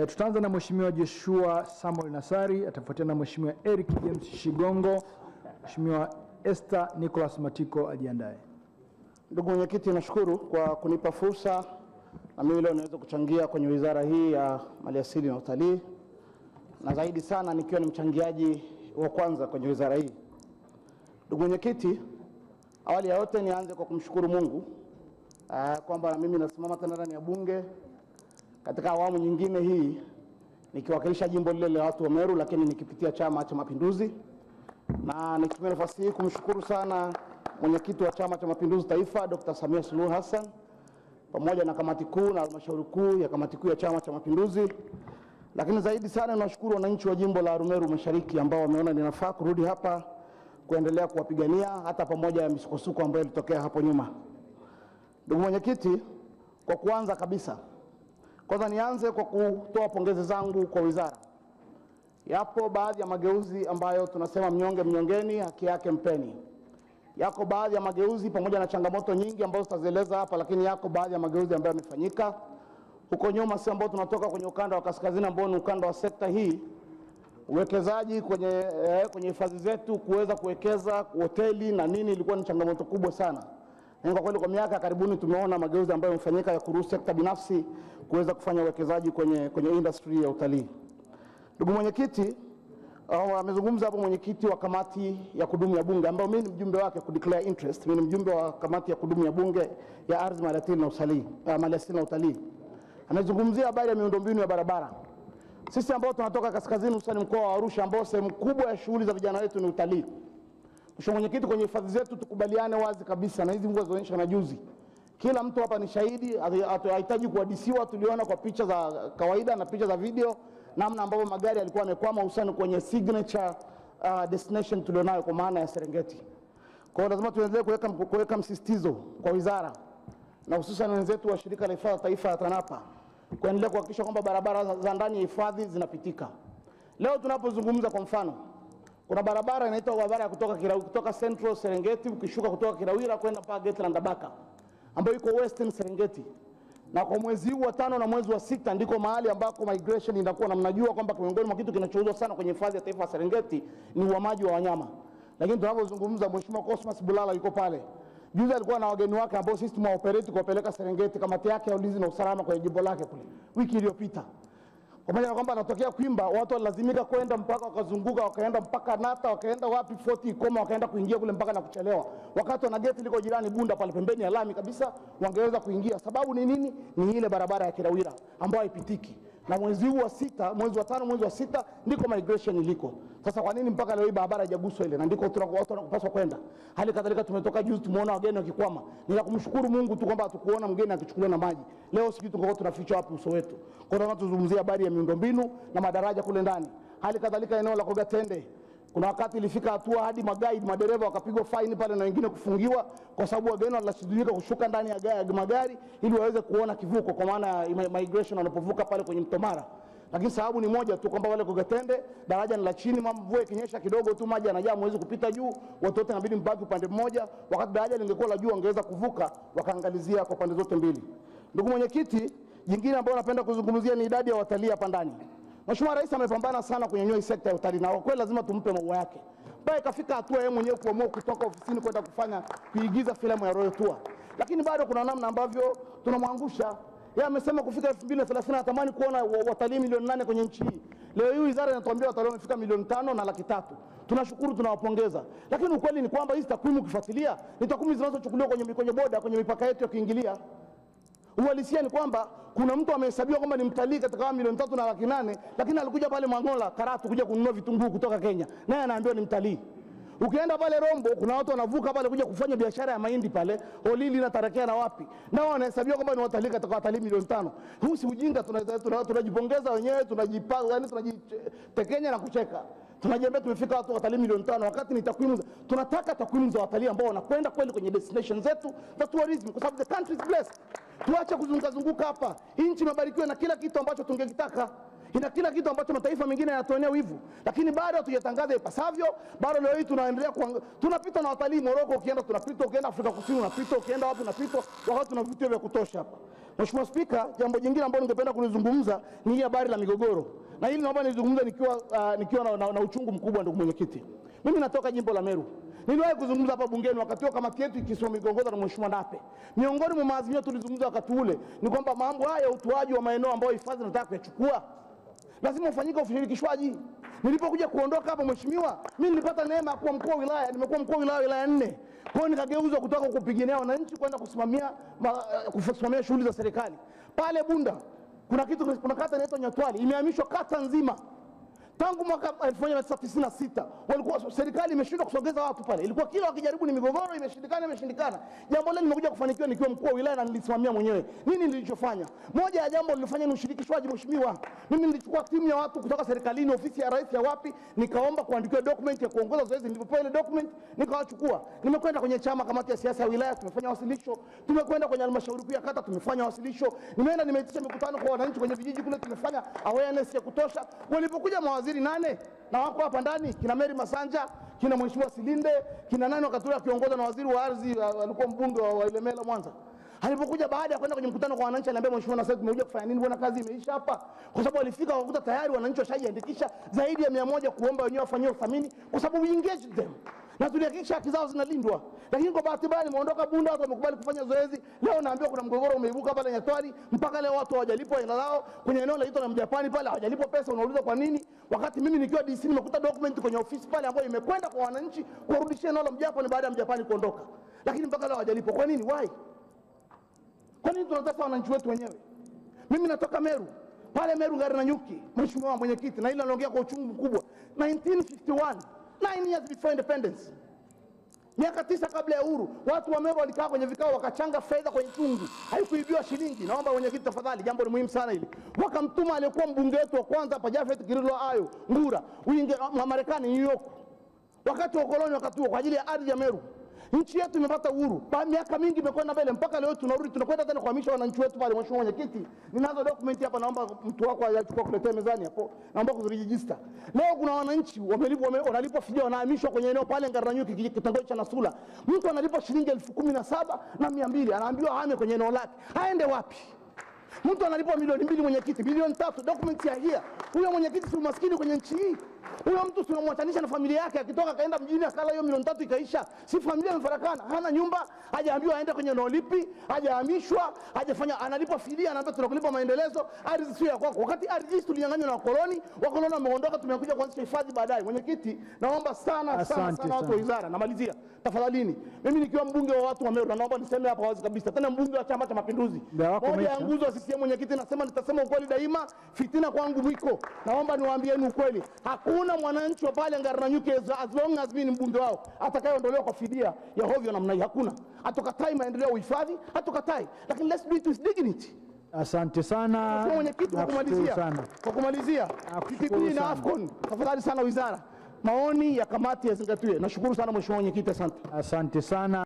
Tutaanza na Mheshimiwa Joshua Samuel Nassari, atafuatia na Mheshimiwa Eric James Shigongo. Mheshimiwa Esther Nicholas Matiko ajiandae. Ndugu mwenyekiti, nashukuru kwa kunipa fursa na mimi leo naweza kuchangia kwenye wizara hii ya Maliasili na Utalii, na zaidi sana nikiwa ni mchangiaji wa kwanza kwenye wizara hii. Ndugu mwenyekiti, awali ya yote nianze kwa kumshukuru Mungu kwamba mimi nasimama tena ndani ya bunge katika awamu nyingine hii nikiwakilisha jimbo lile la watu wa Meru, lakini nikipitia Chama cha Mapinduzi. Na nitumie nafasi hii kumshukuru sana mwenyekiti wa Chama cha Mapinduzi Taifa Dr. Samia Suluhu Hassan pamoja na kamati kuu na halmashauri kuu ya kamati kuu ya Chama cha Mapinduzi. Lakini zaidi sana nashukuru wananchi wa jimbo la Arumeru Mashariki ambao wameona ninafaa kurudi hapa kuendelea kuwapigania hata pamoja na misukosuko ambayo ilitokea hapo nyuma. Ndugu mwenyekiti, kwa kuanza kabisa, kwanza nianze kwa kutoa pongezi zangu kwa wizara. Yapo baadhi ya mageuzi ambayo tunasema mnyonge mnyongeni, haki yake mpeni. Yako baadhi ya mageuzi pamoja na changamoto nyingi ambazo tutazieleza hapa, lakini yako baadhi ya mageuzi ambayo yamefanyika huko nyuma, si ambao tunatoka kwenye ukanda wa kaskazini ambao ni ukanda wa sekta hii. Uwekezaji kwenye hifadhi zetu, kuweza kuwekeza hoteli na nini, ilikuwa ni changamoto kubwa sana. Na kwa kweli kwa miaka karibuni tumeona mageuzi ambayo yamefanyika ya kuruhusu sekta binafsi kuweza kufanya uwekezaji kwenye industry ya utalii. Ndugu mwenyekiti, amezungumza hapo mwenyekiti wa kamati ya kudumu ya bunge ambao mimi ni mjumbe wake ku declare interest. Mimi ni mjumbe wa kamati ya kudumu ya bunge ya ardhi, maliasili na utalii. Amezungumzia habari ya miundombinu ya barabara. Sisi ambao tunatoka kaskazini hususan mkoa wa Arusha ambao sehemu kubwa ya shughuli za vijana wetu ni utalii. Mheshimiwa mwenyekiti, kwenye hifadhi zetu tukubaliane wazi kabisa, na hizi mvua zilizoonyesha na juzi, kila mtu hapa ni shahidi, hahitaji kuhadisiwa. Tuliona kwa picha za kawaida na picha za video namna ambavyo magari yalikuwa yamekwama hususan kwenye signature destination tulionayo kwa maana ya Serengeti. Kwa hiyo lazima tuendelee kuweka msisitizo kwa wizara na hususan wenzetu wa shirika la hifadhi taifa ya TANAPA kuendelea kuhakikisha kwamba barabara za ndani ya hifadhi zinapitika. Leo tunapozungumza kwa mfano, kuna barabara inaitwa barabara ya kutoka Central Serengeti ukishuka kutoka Kirawira kwenda mpaka Gate la Ndabaka ambayo iko Western Serengeti. Na kwa mwezi huu wa 5 na mwezi wa 6 ndiko mahali ambako migration inakuwa, na mnajua kwamba miongoni mwa kitu kinachouzwa sana kwenye hifadhi ya taifa ya Serengeti ni uhamaji wa wanyama. Lakini tunapozungumza Mheshimiwa Cosmas Bulala yuko pale. Juzi alikuwa na wageni wake ambao sisi tumewaoperate kuwapeleka Serengeti, kamati yake ya ulinzi na usalama kwenye jimbo lake kule wiki iliyopita. Pamoja na kwamba anatokea Kwimba, watu walazimika kwenda mpaka wakazunguka, wakaenda mpaka Nata, wakaenda wapi Fort Ikoma, wakaenda kuingia kule mpaka na kuchelewa. Wakati wana geti liko jirani Bunda pale pembeni ya lami kabisa, wangeweza kuingia. Sababu ni nini? Ni ile barabara ya Kirawira ambayo haipitiki. Na mwezi huu wa 6, mwezi wa 5, mwezi wa 6 ndiko migration iliko. Sasa kwa nini mpaka leo hii barabara haijaguswa ile? Na ndiko watu wanapaswa kwenda. Hali kadhalika tumetoka juzi tumeona wageni wakikwama. Ni kumshukuru Mungu tu kwamba hatukuona mgeni akichukuliwa na maji. Leo sijui tungekuwa tunaficha wapi uso wetu. Kwa hiyo tunazungumzia habari ya miundombinu na madaraja kule ndani. Hali kadhalika eneo la Kogatende, kuna wakati ilifika hatua hadi madereva wakapigwa faini pale na wengine kufungiwa kwa sababu wageni walashindika kushuka ndani ya magari ili waweze kuona kivuko kwa maana ya migration wanapovuka pale kwenye Mto Mara. Lakini sababu ni moja tu kwamba wale Kogatende daraja ni la chini, mvua ikinyesha kidogo tu maji yanajaa, mwezi kupita juu, watu wote inabidi mbaki upande mmoja, wakati daraja lingekuwa la juu wangeweza kuvuka wakaangalizia kwa pande zote mbili. Ndugu mwenyekiti, jingine ambalo napenda kuzungumzia ni idadi ya watalii hapa ndani. Mheshimiwa Rais amepambana sana kunyanyua sekta ya utalii na kwa kweli lazima tumpe maua yake. Mpaka ikafika hatua yeye mwenyewe kuamua kutoka ofisini kwenda kuigiza filamu ya Royal Tour. Lakini bado kuna namna ambavyo tunamwangusha. Yeye amesema kufika 2030 anatamani kuona watalii milioni 8 kwenye nchi hii. Leo hii wizara inatuambia watalii wamefika milioni 5 na laki 3. Tunashukuru, tunawapongeza. Lakini ukweli ni kwamba hizi takwimu ukifuatilia ni takwimu zinazochukuliwa kwenye boda, kwenye mipaka yetu ya kuingilia. Uhalisia ni kwamba kuna mtu amehesabiwa kwamba ni mtalii katika milioni 3 na laki 8, lakini alikuja pale Mangola Karatu kuja kununua vitunguu kutoka Kenya, naye anaambiwa ni mtalii. Ukienda pale Rombo kuna watu wanavuka pale kuja kufanya biashara ya mahindi pale Holili na Tarakea na wapi, nao wanahesabiwa kwamba ni watalii katika watalii milioni 5. Huu si ujinga? Tunajipongeza wenyewe, tunajipanga, yani tunajitekenya na kucheka. Tunajiambia tumefika watu watalii milioni 5 wakati ni takwimu. Tunataka takwimu za watalii ambao wanakwenda kweli kwenye destination zetu za tourism, kwa sababu the country is blessed. Tuache kuzunguka hapa. Hii nchi imebarikiwa na kila kitu ambacho tungekitaka. ina kila kitu ambacho mataifa mengine yanatuonea wivu, lakini bado hatujatangaza ipasavyo. Bado leo hii tunaendelea tunapita na watalii Morocco, ukienda tunapita, ukienda Afrika Kusini unapita, ukienda wapi unapita, wakati tuna vituo vya kutosha hapa. Mheshimiwa Spika, jambo jingine ambalo ningependa kulizungumza ni hii habari la migogoro, na hili naomba nizungumze nikiwa na uchungu mkubwa. Ndugu mwenyekiti, mimi natoka jimbo la Meru. Niliwahi kuzungumza hapa bungeni wakati wa kamati yetu ikisoma migogoro na Mheshimiwa Nape. Miongoni mwa maazimio tulizungumza wakati ule ni kwamba mambo haya ya utoaji wa maeneo ambayo hifadhi nataka kuyachukua lazima ufanyike ushirikishwaji. Nilipokuja kuondoka hapa mheshimiwa, mimi nilipata neema ya kuwa mkuu wa wilaya, nimekuwa mkuu wa wilaya 4. Kwa hiyo nikageuzwa kutoka kupigania wananchi kwenda kusimamia shughuli za serikali. Pale Bunda kuna kata inaitwa Nyatwali, imehamishwa kata nzima. Tangu mwaka 1996 walikuwa serikali imeshindwa kusogeza watu pale. Ilikuwa kila wakijaribu ni migogoro, imeshindikana. Jambo lile nimekuja kufanikiwa nikiwa mkuu wa wilaya na nilisimamia mwenyewe. Nini nilichofanya? Moja ya jambo nilifanya ni ushirikishwaji mheshimiwa. Mimi nilichukua timu ya watu kutoka serikalini, ofisi ya rais ya wapi, nikaomba kuandikiwa document ya kuongoza zoezi. Nilipopewa ile document nikawachukua. Nimekwenda kwenye chama, kamati ya siasa ya wilaya, tumefanya wasilisho. Tumekwenda kwenye halmashauri kuu ya kata, tumefanya wasilisho. Nimeenda nimeitisha mikutano kwa wananchi kwenye vijiji kule, tumefanya awareness ya kutosha. Walipokuja mawaziri 8 na wako hapa ndani, kina Mary Masanja, kina Mheshimiwa Silinde, kina nani wakati akiongozwa na waziri wa ardhi, alikuwa mbunge wa Ilemela Mwanza. Alipokuja baada ya kwenda kwenye mkutano kwa wananchi, aliambia mheshimiwa, na sasa tumekuja kufanya nini bwana, kazi imeisha hapa. Kwa sababu walifika wakakuta tayari wananchi washajiandikisha zaidi ya 100 kuomba wenyewe wafanyiwe uthamini, kwa sababu we engage them na tulihakikisha haki zao zinalindwa. Lakini kwa bahati mbaya nimeondoka Bunda, watu wamekubali kufanya zoezi. Leo naambiwa kuna mgogoro umeibuka pale Nyatwali, mpaka leo watu hawajalipwa hela zao kwenye eneo la Ito na Mjapani pale, hawajalipwa pesa. Unauliza kwa nini? Wakati mimi nikiwa DC nimekuta document kwenye ofisi pale ambayo imekwenda kwa wananchi kuwarudishia eneo la Mjapani baada ya Mjapani kuondoka, lakini mpaka leo hawajalipwa. Kwa nini? Why? Kwa nini tunataka wananchi wetu wenyewe? Mimi natoka Meru. Pale Meru gari na nyuki, mheshimiwa mwenyekiti, na ile anaongea kwa uchungu mkubwa. 1951, 9 years before independence. Miaka 9 kabla ya uhuru, watu wa Meru walikaa kwenye vikao wakachanga fedha kwenye chungu. Haikuibiwa shilingi. Naomba mwenyekiti tafadhali, jambo ni muhimu sana hili. Wakamtuma aliyekuwa mbunge wetu wa kwanza hapa Jafet Kirilo Ayo Ngura, Marekani, New York. Wakati wa koloni wakati huo kwa ajili ya ardhi ya Meru. Nchi yetu imepata uhuru. Miaka mingi imekwenda mbele mpaka leo tunarudi, tunakwenda tena kuhamisha wananchi wetu pale. Mheshimiwa mwenyekiti, ninazo document hapa, naomba mtu wako achukue kuletea mezani hapo. Naomba kuziregister. Leo kuna wananchi wanalipwa fidia, wanahamishwa kwenye eneo pale Ngarananyuki, kitongoji cha Nasula. Mtu analipwa shilingi 17,200, anaambiwa ahame kwenye eneo lake. Aende wapi? Mtu analipwa milioni 2 mwenyekiti, milioni 3, document ya here. Huyo mwenyekiti si umaskini kwenye nchi hii? Huyo mtu tunamwatanisha na familia yake, akitoka kaenda mjini akala hiyo milioni 3 ikaisha. Si familia imefarakana, hana nyumba, hajaambiwa aende kwenye eneo lipi, hajahamishwa, hajafanya, analipwa fidia, anaambia tunakulipa maendelezo, ardhi sio ya kwako. Wakati ardhi tulinyang'anywa na wakoloni wameondoka, tumekuja kuanzisha hifadhi baadaye. Mwenyekiti, naomba sana watu wa wizara, namalizia tafadhalini. Mimi nikiwa mbunge wa watu wa Meru, naomba niseme hapa wazi kabisa, tena mbunge wa Chama cha Mapinduzi. Moja ya nguzo wa CCM mwenyekiti, nasema nitasema ukweli daima, fitina kwangu mwiko. Naomba niwaambieni ukweli. Hakuna mwananchi wa pale Ngarananyuki as long as mimi ni mbunge wao atakayeondolewa kwa fidia ya hovyo namna hii. Hakuna. Hatukatai maendeleo ya uhifadhi, hatukatai. Lakini let's do it with dignity. Asante sana. Mwenyekiti, kwa kumalizia, TPP na AFCON, tafadhali sana wizara, maoni ya kamati yazingatiwe. Nashukuru sana mheshimiwa mwenyekiti, asante. Asante sana.